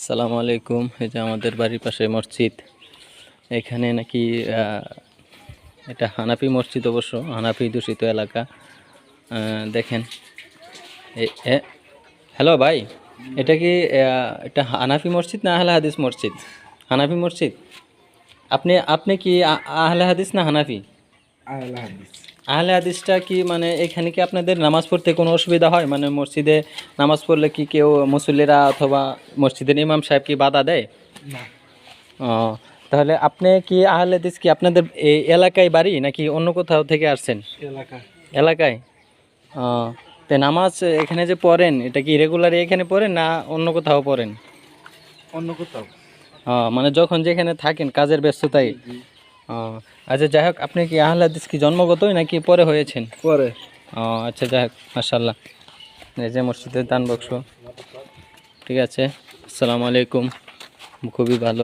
আসসালামু আলাইকুম। এই যে আমাদের বাড়ির পাশে মসজিদ, এখানে নাকি এটা হানাফি মসজিদ, অবশ্য হানাফি দূষিত এলাকা। দেখেন, হ্যালো ভাই, এটা কি এটা হানাফি মসজিদ না আহলে হাদিস মসজিদ? হানাফি মসজিদ। আপনি আপনি কি আহলে হাদিস না হানাফি? আহলে হাদিস। আহলে হাদিসটা কি মানে এখানে কি আপনাদের নামাজ পড়তে কোনো অসুবিধা হয়? মানে মসজিদে নামাজ পড়লে কি কেউ মুসল্লিরা অথবা মসজিদের ইমাম সাহেব কি বাধা দেয়? না, ও, তাহলে আপনি কি আহলে হাদিস কি আপনাদের এই এলাকায় বাড়ি নাকি অন্য কোথাও থেকে আসছেন? এলাকা এলাকায়। ও, তো নামাজ এখানে যে পড়েন, এটা কি রেগুলারই এখানে পড়েন না অন্য কোথাও পড়েন? অন্য কোথাও। ও, মানে যখন যেখানে থাকেন কাজের ব্যস্ততায়। ও, আচ্ছা, যাই হোক, আপনি কি আহলে হাদিস কি জন্মগতই নাকি পরে হয়েছেন? পরে ও আচ্ছা, যাই হোক, মাশাআল্লাহ। এই যে মসজিদের দান বাক্স। ঠিক আছে, আসসালামু আলাইকুম। খুবই ভালো।